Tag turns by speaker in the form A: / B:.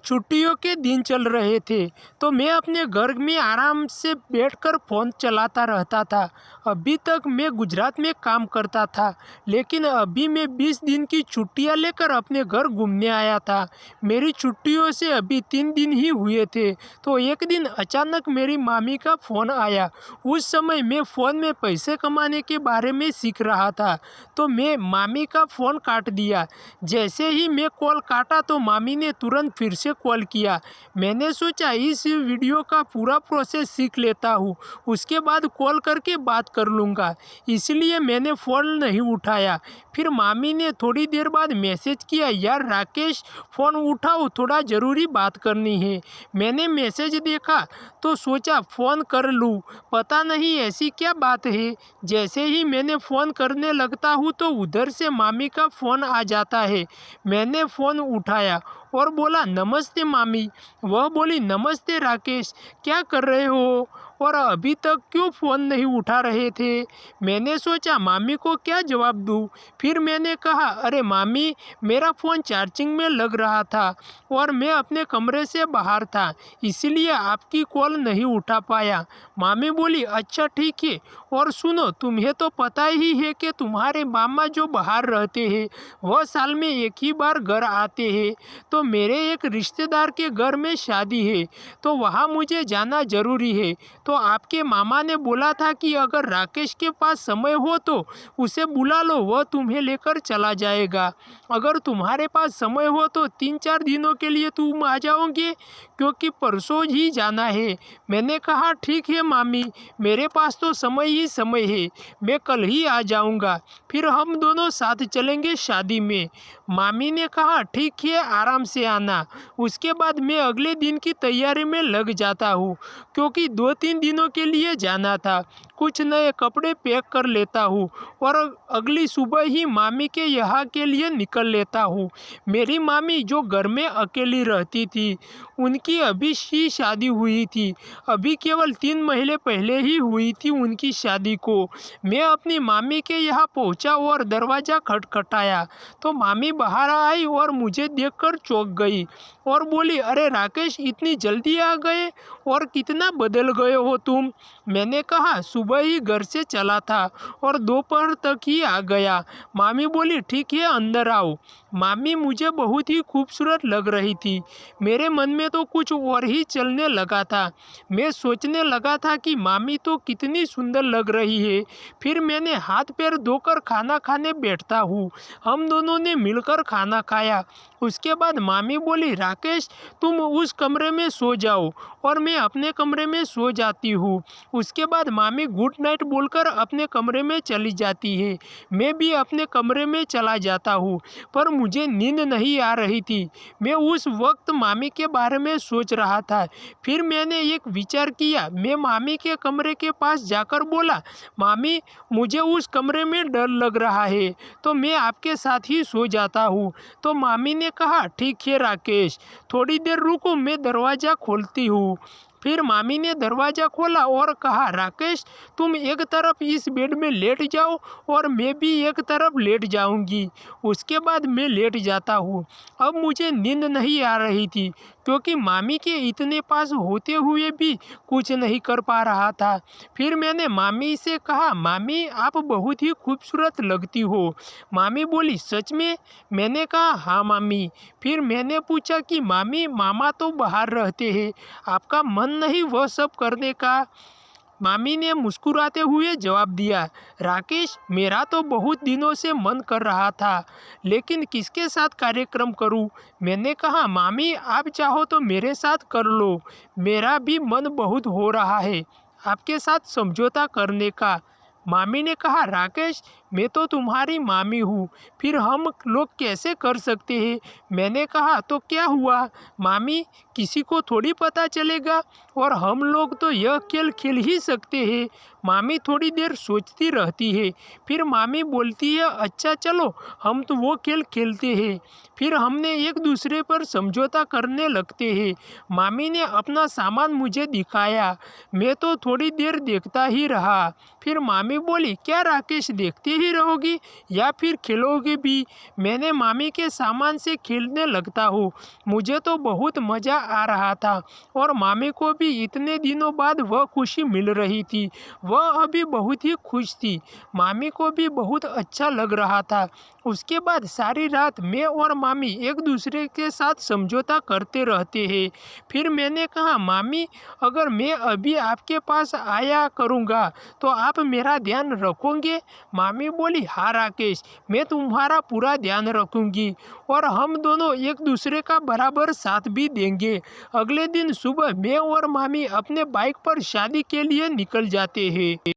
A: छुट्टियों के दिन चल रहे थे तो मैं अपने घर में आराम से बैठकर फ़ोन चलाता रहता था। अभी तक मैं गुजरात में काम करता था, लेकिन अभी मैं 20 दिन की छुट्टियां लेकर अपने घर घूमने आया था। मेरी छुट्टियों से अभी 3 दिन ही हुए थे तो एक दिन अचानक मेरी मामी का फ़ोन आया। उस समय मैं फ़ोन में पैसे कमाने के बारे में सीख रहा था तो मैं मामी का फ़ोन काट दिया। जैसे ही मैं कॉल काटा तो मामी ने तुरंत फिर से कॉल किया। मैंने सोचा इस वीडियो का पूरा प्रोसेस सीख लेता हूँ, उसके बाद कॉल करके बात कर लूँगा, इसलिए मैंने फ़ोन नहीं उठाया। फिर मामी ने थोड़ी देर बाद मैसेज किया, यार राकेश फ़ोन उठाओ, थोड़ा ज़रूरी बात करनी है। मैंने मैसेज देखा तो सोचा फ़ोन कर लूँ, पता नहीं ऐसी क्या बात है। जैसे ही मैंने फ़ोन करने लगता हूँ तो उधर से मामी का फ़ोन आ जाता है। मैंने फ़ोन उठाया और बोला, नमस्ते मामी। वह बोली, नमस्ते राकेश, क्या कर रहे हो और अभी तक क्यों फ़ोन नहीं उठा रहे थे। मैंने सोचा मामी को क्या जवाब दूँ। फिर मैंने कहा, अरे मामी, मेरा फ़ोन चार्जिंग में लग रहा था और मैं अपने कमरे से बाहर था, इसलिए आपकी कॉल नहीं उठा पाया। मामी बोली, अच्छा ठीक है, और सुनो, तुम्हें तो पता ही है कि तुम्हारे मामा जो बाहर रहते हैं वह साल में एक ही बार घर आते हैं। तो मेरे एक रिश्तेदार के घर में शादी है तो वहाँ मुझे जाना ज़रूरी है। तो आपके मामा ने बोला था कि अगर राकेश के पास समय हो तो उसे बुला लो, वह तुम्हें लेकर चला जाएगा। अगर तुम्हारे पास समय हो तो 3-4 दिनों के लिए तुम आ जाओगे, क्योंकि परसों ही जाना है। मैंने कहा, ठीक है मामी, मेरे पास तो समय ही समय है, मैं कल ही आ जाऊंगा, फिर हम दोनों साथ चलेंगे शादी में। मामी ने कहा, ठीक है, आराम से आना। उसके बाद मैं अगले दिन की तैयारी में लग जाता हूँ, क्योंकि 2-3 दिनों के लिए जाना था। कुछ नए कपड़े पैक कर लेता हूँ और अगली सुबह ही मामी के यहाँ के लिए निकल लेता हूँ। मेरी मामी जो घर में अकेली रहती थी, उनकी अभी ही शादी हुई थी, अभी केवल 3 महीने पहले ही हुई थी उनकी शादी को। मैं अपनी मामी के यहाँ पहुँचा और दरवाज़ा खटखटाया तो मामी बाहर आई और मुझे देखकर चौंक गई और बोली, अरे राकेश, इतनी जल्दी आ गए और कितना बदल गए हो तुम। मैंने कहा, सुबह ही घर से चला था और दोपहर तक ही आ गया। मामी बोली, ठीक है, अंदर आओ। मामी मुझे बहुत ही खूबसूरत लग रही थी। मेरे मन में तो कुछ और ही चलने लगा था। मैं सोचने लगा था कि मामी तो कितनी सुंदर लग रही है। फिर मैंने हाथ पैर धोकर खाना खाने बैठता हूँ। हम दोनों ने मिलकर खाना खाया। उसके बाद मामी बोली, राकेश, तुम उस कमरे में सो जाओ और मैं अपने कमरे में सो जाती हूँ। उसके बाद मामी गुड नाइट बोलकर अपने कमरे में चली जाती है। मैं भी अपने कमरे में चला जाता हूँ, पर मुझे नींद नहीं आ रही थी। मैं उस वक्त मामी के बारे में सोच रहा था। फिर मैंने एक विचार किया। मैं मामी के कमरे के पास जाकर बोला, मामी, मुझे उस कमरे में डर लग रहा है तो मैं आपके साथ ही सो जाता हूँ। तो मामी ने कहा, ठीक है राकेश, थोड़ी देर रुको, मैं दरवाज़ा खोलती हूँ। फिर मामी ने दरवाज़ा खोला और कहा, राकेश, तुम एक तरफ इस बेड में लेट जाओ और मैं भी एक तरफ लेट जाऊंगी। उसके बाद मैं लेट जाता हूँ। अब मुझे नींद नहीं आ रही थी, क्योंकि मामी के इतने पास होते हुए भी कुछ नहीं कर पा रहा था। फिर मैंने मामी से कहा, मामी, आप बहुत ही खूबसूरत लगती हो। मामी बोली, सच में? मैंने कहा, हाँ मामी। फिर मैंने पूछा कि मामी, मामा तो बाहर रहते हैं, आपका मन नहीं वह सब करने का? मामी ने मुस्कुराते हुए जवाब दिया, राकेश, मेरा तो बहुत दिनों से मन कर रहा था, लेकिन किसके साथ कार्यक्रम करूं? मैंने कहा, मामी, आप चाहो तो मेरे साथ कर लो, मेरा भी मन बहुत हो रहा है आपके साथ समझौता करने का। मामी ने कहा, राकेश, मैं तो तुम्हारी मामी हूँ, फिर हम लोग कैसे कर सकते हैं? मैंने कहा, तो क्या हुआ मामी, किसी को थोड़ी पता चलेगा और हम लोग तो यह खेल खेल ही सकते हैं। मामी थोड़ी देर सोचती रहती है, फिर मामी बोलती है, अच्छा चलो, हम तो वो खेल खेलते हैं। फिर हमने एक दूसरे पर समझौता करने लगते हैं। मामी ने अपना सामान मुझे दिखाया, मैं तो थोड़ी देर देखता ही रहा। फिर मामी बोली, क्या राकेश, देखते ही रहोगी या फिर खेलोगे भी? मैंने मामी के सामान से खेलने लगता हूँ। मुझे तो बहुत मज़ा आ रहा था और मामी को भी इतने दिनों बाद वह खुशी मिल रही थी। वह अभी बहुत ही खुश थी। मामी को भी बहुत अच्छा लग रहा था। उसके बाद सारी रात मैं और मामी एक दूसरे के साथ समझौता करते रहते हैं। फिर मैंने कहा, मामी, अगर मैं अभी आपके पास आया करूँगा तो आप मेरा ध्यान रखोगे? मामी बोली, हाँ राकेश, मैं तुम्हारा पूरा ध्यान रखूँगी और हम दोनों एक दूसरे का बराबर साथ भी देंगे। अगले दिन सुबह मैं और मामी अपने बाइक पर शादी के लिए निकल जाते हैं।